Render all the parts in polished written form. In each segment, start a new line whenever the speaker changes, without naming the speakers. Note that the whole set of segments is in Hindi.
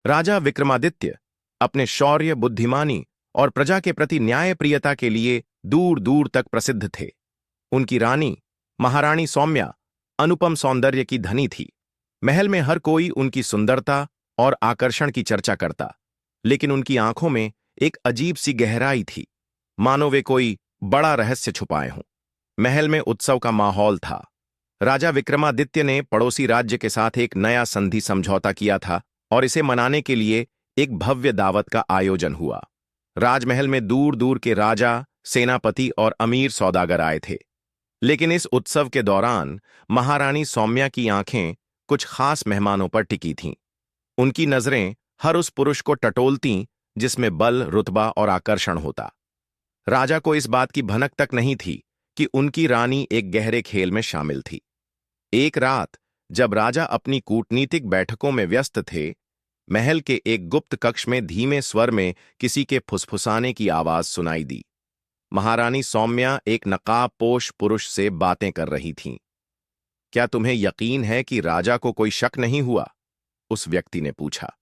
राजा विक्रमादित्य अपने शौर्य, बुद्धिमानी और प्रजा के प्रति न्यायप्रियता के लिए दूर दूर तक प्रसिद्ध थे। उनकी रानी महारानी सौम्या अनुपम सौंदर्य की धनी थी। महल में हर कोई उनकी सुंदरता और आकर्षण की चर्चा करता, लेकिन उनकी आंखों में एक अजीब सी गहराई थी, मानो वे कोई बड़ा रहस्य छुपाए हों। महल में उत्सव का माहौल था। राजा विक्रमादित्य ने पड़ोसी राज्य के साथ एक नया संधि समझौता किया था और इसे मनाने के लिए एक भव्य दावत का आयोजन हुआ। राजमहल में दूर दूर के राजा, सेनापति और अमीर सौदागर आए थे। लेकिन इस उत्सव के दौरान महारानी सौम्या की आंखें कुछ खास मेहमानों पर टिकी थीं। उनकी नजरें हर उस पुरुष को टटोलतीं जिसमें बल, रुतबा और आकर्षण होता। राजा को इस बात की भनक तक नहीं थी कि उनकी रानी एक गहरे खेल में शामिल थी। एक रात जब राजा अपनी कूटनीतिक बैठकों में व्यस्त थे, महल के एक गुप्त कक्ष में धीमे स्वर में किसी के फुसफुसाने की आवाज सुनाई दी। महारानी सौम्या एक नकाबपोश पुरुष से बातें कर रही थीं। क्या तुम्हें यकीन है कि राजा को कोई शक नहीं हुआ? उस व्यक्ति ने पूछा।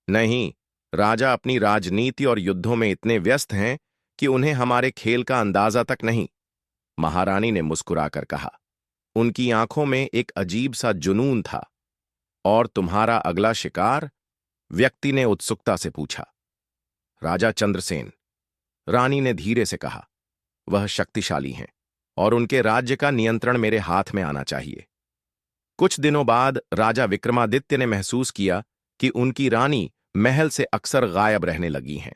नहीं, राजा अपनी राजनीति और युद्धों में इतने व्यस्त हैं कि उन्हें हमारे खेल का अंदाजा तक नहीं, महारानी ने मुस्कुराकर कहा। उनकी आंखों में एक अजीब सा जुनून था। और तुम्हारा अगला शिकार? व्यक्ति ने उत्सुकता से पूछा। राजा चंद्रसेन, रानी ने धीरे से कहा। वह शक्तिशाली हैं और उनके राज्य का नियंत्रण मेरे हाथ में आना चाहिए। कुछ दिनों बाद राजा विक्रमादित्य ने महसूस किया कि उनकी रानी महल से अक्सर गायब रहने लगी हैं।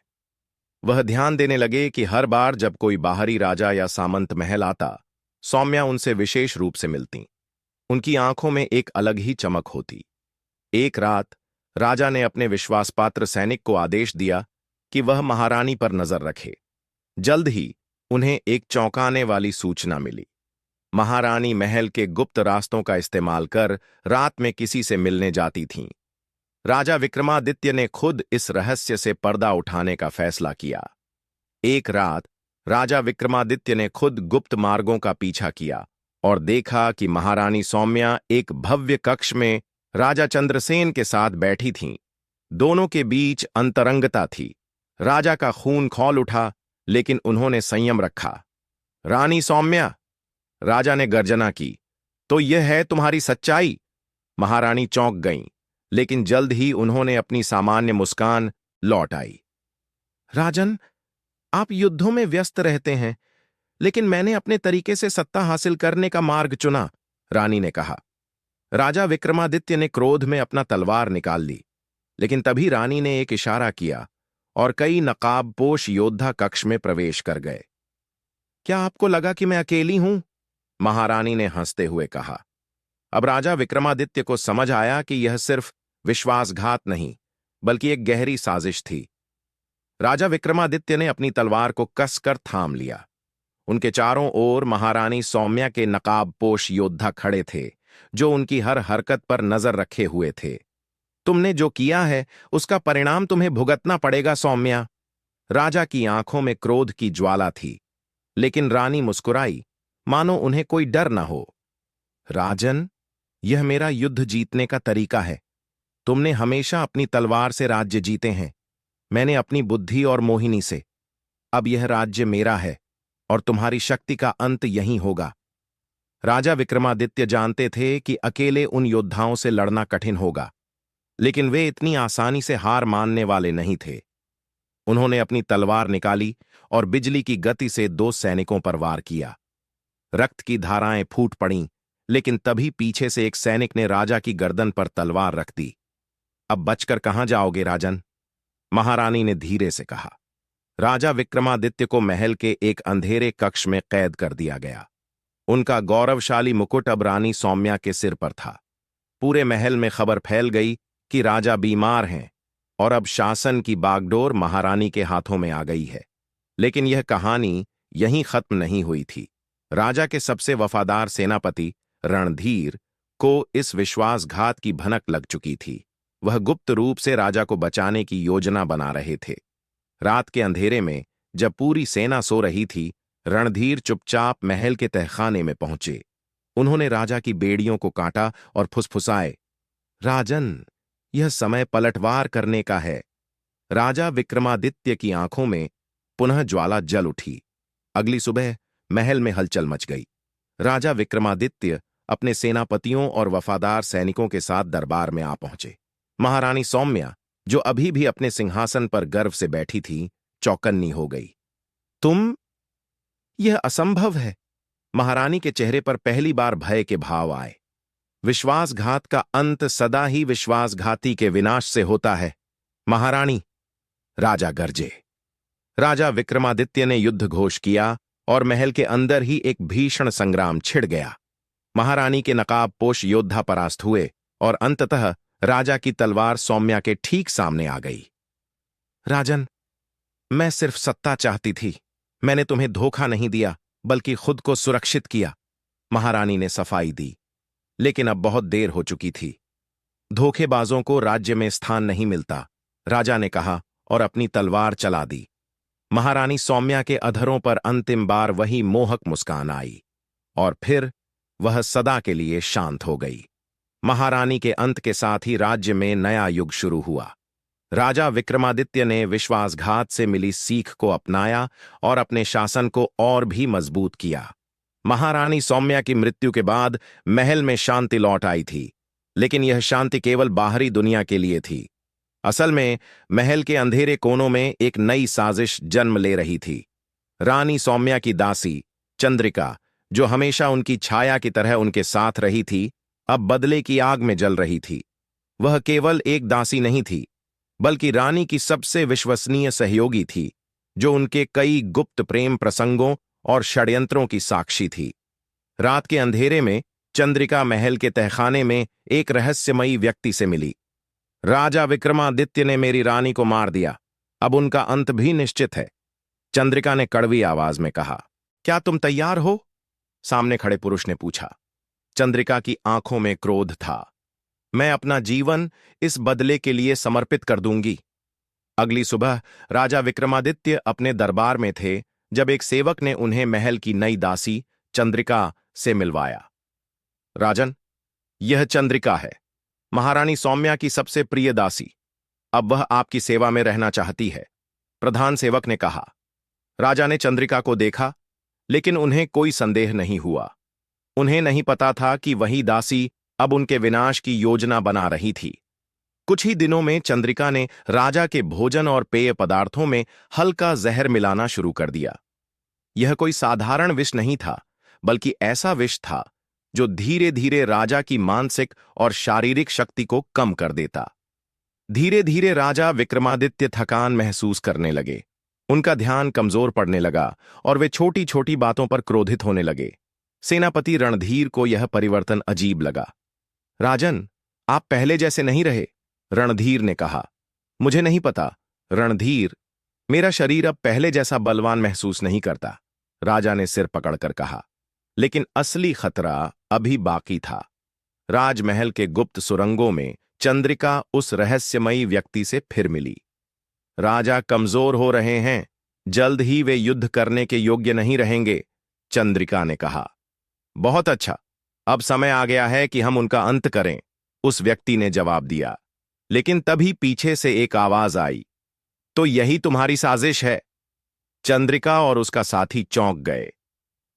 वह ध्यान देने लगे कि हर बार जब कोई बाहरी राजा या सामंत महल आता, सौम्या उनसे विशेष रूप से मिलती। उनकी आंखों में एक अलग ही चमक होती। एक रात राजा ने अपने विश्वासपात्र सैनिक को आदेश दिया कि वह महारानी पर नजर रखे। जल्द ही उन्हें एक चौंकाने वाली सूचना मिली। महारानी महल के गुप्त रास्तों का इस्तेमाल कर रात में किसी से मिलने जाती थीं। राजा विक्रमादित्य ने खुद इस रहस्य से पर्दा उठाने का फैसला किया। एक रात राजा विक्रमादित्य ने खुद गुप्त मार्गों का पीछा किया और देखा कि महारानी सौम्या एक भव्य कक्ष में राजा चंद्रसेन के साथ बैठी थीं। दोनों के बीच अंतरंगता थी। राजा का खून खौल उठा, लेकिन उन्होंने संयम रखा। रानी सौम्या, राजा ने गर्जना की, तो यह है तुम्हारी सच्चाई? महारानी चौंक गईं, लेकिन जल्द ही उन्होंने अपनी सामान्य मुस्कान लौट आई। राजन, आप युद्धों में व्यस्त रहते हैं, लेकिन मैंने अपने तरीके से सत्ता हासिल करने का मार्ग चुना, रानी ने कहा। राजा विक्रमादित्य ने क्रोध में अपना तलवार निकाल ली, लेकिन तभी रानी ने एक इशारा किया और कई नकाबपोश योद्धा कक्ष में प्रवेश कर गए। क्या आपको लगा कि मैं अकेली हूं? महारानी ने हंसते हुए कहा। अब राजा विक्रमादित्य को समझ आया कि यह सिर्फ विश्वासघात नहीं, बल्कि एक गहरी साजिश थी। राजा विक्रमादित्य ने अपनी तलवार को कसकर थाम लिया। उनके चारों ओर महारानी सौम्या के नकाबपोश योद्धा खड़े थे, जो उनकी हर हरकत पर नजर रखे हुए थे। तुमने जो किया है उसका परिणाम तुम्हें भुगतना पड़ेगा सौम्या। राजा की आंखों में क्रोध की ज्वाला थी, लेकिन रानी मुस्कुराई, मानो उन्हें कोई डर न हो। राजन, यह मेरा युद्ध जीतने का तरीका है। तुमने हमेशा अपनी तलवार से राज्य जीते हैं, मैंने अपनी बुद्धि और मोहिनी से। अब यह राज्य मेरा है और तुम्हारी शक्ति का अंत यहीं होगा। राजा विक्रमादित्य जानते थे कि अकेले उन योद्धाओं से लड़ना कठिन होगा, लेकिन वे इतनी आसानी से हार मानने वाले नहीं थे। उन्होंने अपनी तलवार निकाली और बिजली की गति से दो सैनिकों पर वार किया। रक्त की धाराएं फूट पड़ीं, लेकिन तभी पीछे से एक सैनिक ने राजा की गर्दन पर तलवार रख दी। अब बचकर कहां जाओगे राजन? महारानी ने धीरे से कहा। राजा विक्रमादित्य को महल के एक अंधेरे कक्ष में कैद कर दिया गया। उनका गौरवशाली मुकुट अब रानी सौम्या के सिर पर था। पूरे महल में खबर फैल गई कि राजा बीमार हैं और अब शासन की बागडोर महारानी के हाथों में आ गई है। लेकिन यह कहानी यहीं खत्म नहीं हुई थी। राजा के सबसे वफादार सेनापति रणधीर को इस विश्वासघात की भनक लग चुकी थी। वह गुप्त रूप से राजा को बचाने की योजना बना रहे थे। रात के अंधेरे में जब पूरी सेना सो रही थी, रणधीर चुपचाप महल के तहखाने में पहुंचे। उन्होंने राजा की बेड़ियों को काटा और फुसफुसाए, राजन, यह समय पलटवार करने का है। राजा विक्रमादित्य की आंखों में पुनः ज्वाला जल उठी। अगली सुबह महल में हलचल मच गई। राजा विक्रमादित्य अपने सेनापतियों और वफादार सैनिकों के साथ दरबार में आ पहुंचे। महारानी सौम्या, जो अभी भी अपने सिंहासन पर गर्व से बैठी थी, चौकन्नी हो गई। तुम? यह असंभव है। महारानी के चेहरे पर पहली बार भय के भाव आए। विश्वासघात का अंत सदा ही विश्वासघाती के विनाश से होता है, महारानी। राजा गरजे। राजा विक्रमादित्य ने युद्ध घोष किया और महल के अंदर ही एक भीषण संग्राम छिड़ गया। महारानी के नकाबपोश योद्धा परास्त हुए और अंततः राजा की तलवार सौम्या के ठीक सामने आ गई। राजन, मैं सिर्फ सत्ता चाहती थी। मैंने तुम्हें धोखा नहीं दिया, बल्कि खुद को सुरक्षित किया, महारानी ने सफाई दी। लेकिन अब बहुत देर हो चुकी थी। धोखेबाजों को राज्य में स्थान नहीं मिलता, राजा ने कहा और अपनी तलवार चला दी। महारानी सौम्या के अधरों पर अंतिम बार वही मोहक मुस्कान आई और फिर वह सदा के लिए शांत हो गई। महारानी के अंत के साथ ही राज्य में नया युग शुरू हुआ। राजा विक्रमादित्य ने विश्वासघात से मिली सीख को अपनाया और अपने शासन को और भी मजबूत किया। महारानी सौम्या की मृत्यु के बाद महल में शांति लौट आई थी, लेकिन यह शांति केवल बाहरी दुनिया के लिए थी। असल में महल के अंधेरे कोनों में एक नई साजिश जन्म ले रही थी। रानी सौम्या की दासी चंद्रिका, जो हमेशा उनकी छाया की तरह उनके साथ रही थी, अब बदले की आग में जल रही थी। वह केवल एक दासी नहीं थी, बल्कि रानी की सबसे विश्वसनीय सहयोगी थी, जो उनके कई गुप्त प्रेम प्रसंगों और षड्यंत्रों की साक्षी थी। रात के अंधेरे में चंद्रिका महल के तहखाने में एक रहस्यमयी व्यक्ति से मिली। राजा विक्रमादित्य ने मेरी रानी को मार दिया, अब उनका अंत भी निश्चित है, चंद्रिका ने कड़वी आवाज में कहा। क्या तुम तैयार हो? सामने खड़े पुरुष ने पूछा। चंद्रिका की आंखों में क्रोध था। मैं अपना जीवन इस बदले के लिए समर्पित कर दूंगी। अगली सुबह राजा विक्रमादित्य अपने दरबार में थे जब एक सेवक ने उन्हें महल की नई दासी चंद्रिका से मिलवाया। राजन, यह चंद्रिका है, महारानी सौम्या की सबसे प्रिय दासी। अब वह आपकी सेवा में रहना चाहती है, प्रधान सेवक ने कहा। राजा ने चंद्रिका को देखा, लेकिन उन्हें कोई संदेह नहीं हुआ। उन्हें नहीं पता था कि वही दासी अब उनके विनाश की योजना बना रही थी। कुछ ही दिनों में चंद्रिका ने राजा के भोजन और पेय पदार्थों में हल्का जहर मिलाना शुरू कर दिया। यह कोई साधारण विष नहीं था, बल्कि ऐसा विष था जो धीरे धीरे राजा की मानसिक और शारीरिक शक्ति को कम कर देता। धीरे धीरे राजा विक्रमादित्य थकान महसूस करने लगे। उनका ध्यान कमजोर पड़ने लगा और वे छोटी छोटी बातों पर क्रोधित होने लगे। सेनापति रणधीर को यह परिवर्तन अजीब लगा। राजन, आप पहले जैसे नहीं रहे, रणधीर ने कहा। मुझे नहीं पता, रणधीर, मेरा शरीर अब पहले जैसा बलवान महसूस नहीं करता, राजा ने सिर पकड़कर कहा। लेकिन असली खतरा अभी बाकी था। राजमहल के गुप्त सुरंगों में चंद्रिका उस रहस्यमयी व्यक्ति से फिर मिली। राजा कमजोर हो रहे हैं, जल्द ही वे युद्ध करने के योग्य नहीं रहेंगे, चंद्रिका ने कहा। बहुत अच्छा, अब समय आ गया है कि हम उनका अंत करें, उस व्यक्ति ने जवाब दिया। लेकिन तभी पीछे से एक आवाज आई। तो यही तुम्हारी साजिश है? चंद्रिका और उसका साथी चौंक गए।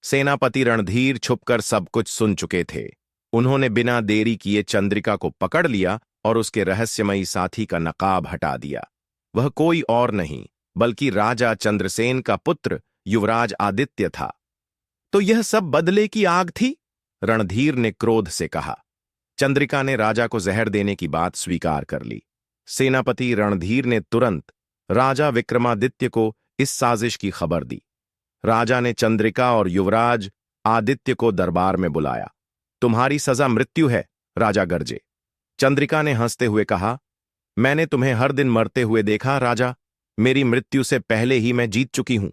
सेनापति रणधीर छुपकर सब कुछ सुन चुके थे। उन्होंने बिना देरी किए चंद्रिका को पकड़ लिया और उसके रहस्यमयी साथी का नकाब हटा दिया। वह कोई और नहीं, बल्कि राजा चंद्रसेन का पुत्र युवराज आदित्य था। तो यह सब बदले की आग थी, रणधीर ने क्रोध से कहा। चंद्रिका ने राजा को जहर देने की बात स्वीकार कर ली। सेनापति रणधीर ने तुरंत राजा विक्रमादित्य को इस साजिश की खबर दी। राजा ने चंद्रिका और युवराज आदित्य को दरबार में बुलाया। तुम्हारी सजा मृत्यु है, राजा गरजे। चंद्रिका ने हंसते हुए कहा, मैंने तुम्हें हर दिन मरते हुए देखा राजा, मेरी मृत्यु से पहले ही मैं जीत चुकी हूं।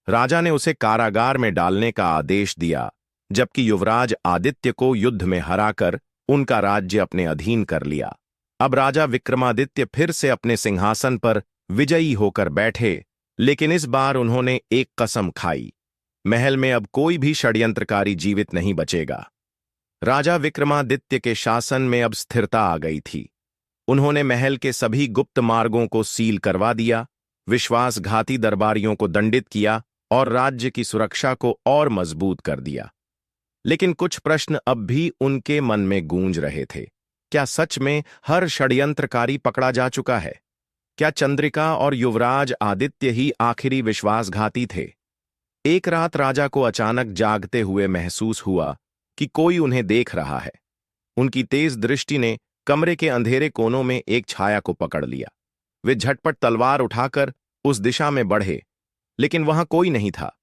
राजा ने उसे कारागार में डालने का आदेश दिया, जबकि युवराज आदित्य को युद्ध में हराकर उनका राज्य अपने अधीन कर लिया। अब राजा विक्रमादित्य फिर से अपने सिंहासन पर विजयी होकर बैठे, लेकिन इस बार उन्होंने एक कसम खाई, महल में अब कोई भी षड्यंत्रकारी जीवित नहीं बचेगा। राजा विक्रमादित्य के शासन में अब स्थिरता आ गई थी। उन्होंने महल के सभी गुप्त मार्गों को सील करवा दिया, विश्वासघाती दरबारियों को दंडित किया और राज्य की सुरक्षा को और मजबूत कर दिया। लेकिन कुछ प्रश्न अब भी उनके मन में गूंज रहे थे। क्या सच में हर षड्यंत्रकारी पकड़ा जा चुका है? क्या चंद्रिका और युवराज आदित्य ही आखिरी विश्वासघाती थे? एक रात राजा को अचानक जागते हुए महसूस हुआ कि कोई उन्हें देख रहा है। उनकी तेज दृष्टि ने कमरे के अंधेरे कोनों में एक छाया को पकड़ लिया। वे झटपट तलवार उठाकर उस दिशा में बढ़े, लेकिन वहां कोई नहीं था।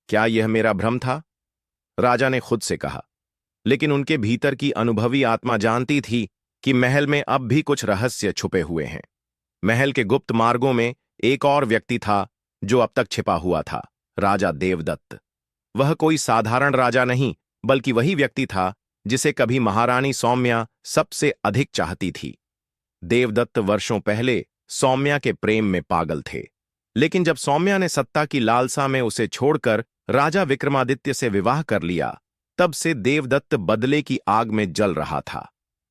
क्या यह मेरा भ्रम था? राजा ने खुद से कहा, लेकिन उनके भीतर की अनुभवी आत्मा जानती थी कि महल में अब भी कुछ रहस्य छुपे हुए हैं। महल के गुप्त मार्गों में एक और व्यक्ति था जो अब तक छिपा हुआ था, राजा देवदत्त। वह कोई साधारण राजा नहीं, बल्कि वही व्यक्ति था जिसे कभी महारानी सौम्या सबसे अधिक चाहती थी। देवदत्त वर्षों पहले सौम्या के प्रेम में पागल थे, लेकिन जब सौम्या ने सत्ता की लालसा में उसे छोड़कर राजा विक्रमादित्य से विवाह कर लिया, तब से देवदत्त बदले की आग में जल रहा था।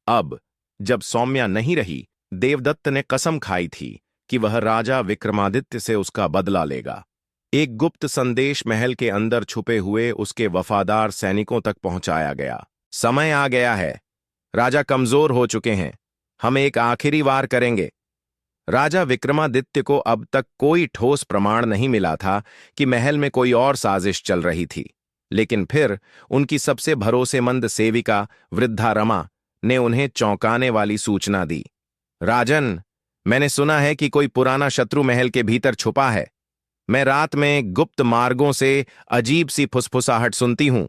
अब जब सौम्या नहीं रही, देवदत्त ने कसम खाई थी कि वह राजा विक्रमादित्य से उसका बदला लेगा। एक गुप्त संदेश महल के अंदर छुपे हुए उसके वफादार सैनिकों तक पहुंचाया गया। समय आ गया है, राजा कमजोर हो चुके हैं, हम एक आखिरी वार करेंगे। राजा विक्रमादित्य को अब तक कोई ठोस प्रमाण नहीं मिला था कि महल में कोई और साजिश चल रही थी, लेकिन फिर उनकी सबसे भरोसेमंद सेविका वृद्धा रमा ने उन्हें चौंकाने वाली सूचना दी। राजन, मैंने सुना है कि कोई पुराना शत्रु महल के भीतर छुपा है। मैं रात में गुप्त मार्गों से अजीब सी फुसफुसाहट सुनती हूं,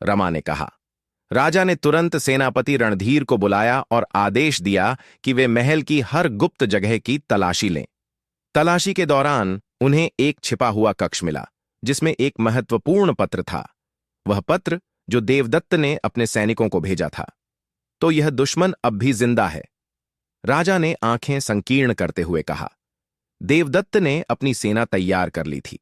रमा ने कहा। राजा ने तुरंत सेनापति रणधीर को बुलाया और आदेश दिया कि वे महल की हर गुप्त जगह की तलाशी लें। तलाशी के दौरान उन्हें एक छिपा हुआ कक्ष मिला, जिसमें एक महत्वपूर्ण पत्र था। वह पत्र जो देवदत्त ने अपने सैनिकों को भेजा था। तो यह दुश्मन अब भी जिंदा है, राजा ने आंखें संकीर्ण करते हुए कहा। देवदत्त ने अपनी सेना तैयार कर ली थी।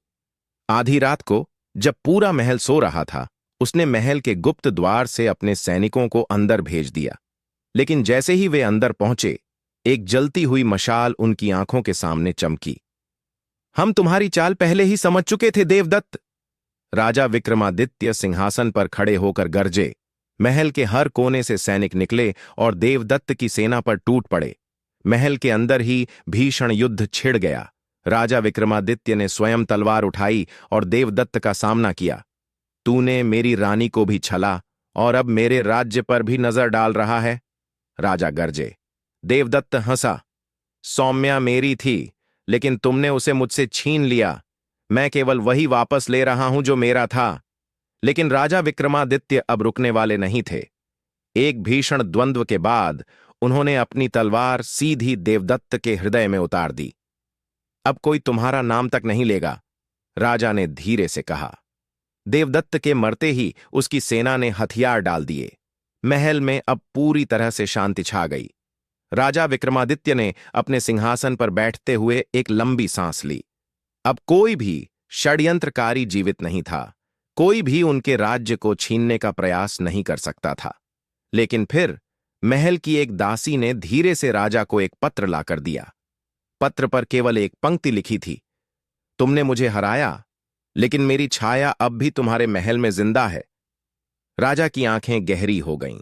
आधी रात को जब पूरा महल सो रहा था, उसने महल के गुप्त द्वार से अपने सैनिकों को अंदर भेज दिया। लेकिन जैसे ही वे अंदर पहुंचे, एक जलती हुई मशाल उनकी आंखों के सामने चमकी। हम तुम्हारी चाल पहले ही समझ चुके थे देवदत्त, राजा विक्रमादित्य सिंहासन पर खड़े होकर गरजे। महल के हर कोने से सैनिक निकले और देवदत्त की सेना पर टूट पड़े। महल के अंदर ही भीषण युद्ध छिड़ गया। राजा विक्रमादित्य ने स्वयं तलवार उठाई और देवदत्त का सामना किया। तूने मेरी रानी को भी छला और अब मेरे राज्य पर भी नजर डाल रहा है, राजा गरजे। देवदत्त हंसा। सौम्या मेरी थी, लेकिन तुमने उसे मुझसे छीन लिया। मैं केवल वही वापस ले रहा हूं जो मेरा था। लेकिन राजा विक्रमादित्य अब रुकने वाले नहीं थे। एक भीषण द्वंद्व के बाद उन्होंने अपनी तलवार सीधी देवदत्त के हृदय में उतार दी। अब कोई तुम्हारा नाम तक नहीं लेगा, राजा ने धीरे से कहा। देवदत्त के मरते ही उसकी सेना ने हथियार डाल दिए। महल में अब पूरी तरह से शांति छा गई। राजा विक्रमादित्य ने अपने सिंहासन पर बैठते हुए एक लंबी सांस ली। अब कोई भी षड्यंत्रकारी जीवित नहीं था, कोई भी उनके राज्य को छीनने का प्रयास नहीं कर सकता था। लेकिन फिर महल की एक दासी ने धीरे से राजा को एक पत्र लाकर दिया। पत्र पर केवल एक पंक्ति लिखी थी, तुमने मुझे हराया, लेकिन मेरी छाया अब भी तुम्हारे महल में जिंदा है। राजा की आंखें गहरी हो गईं।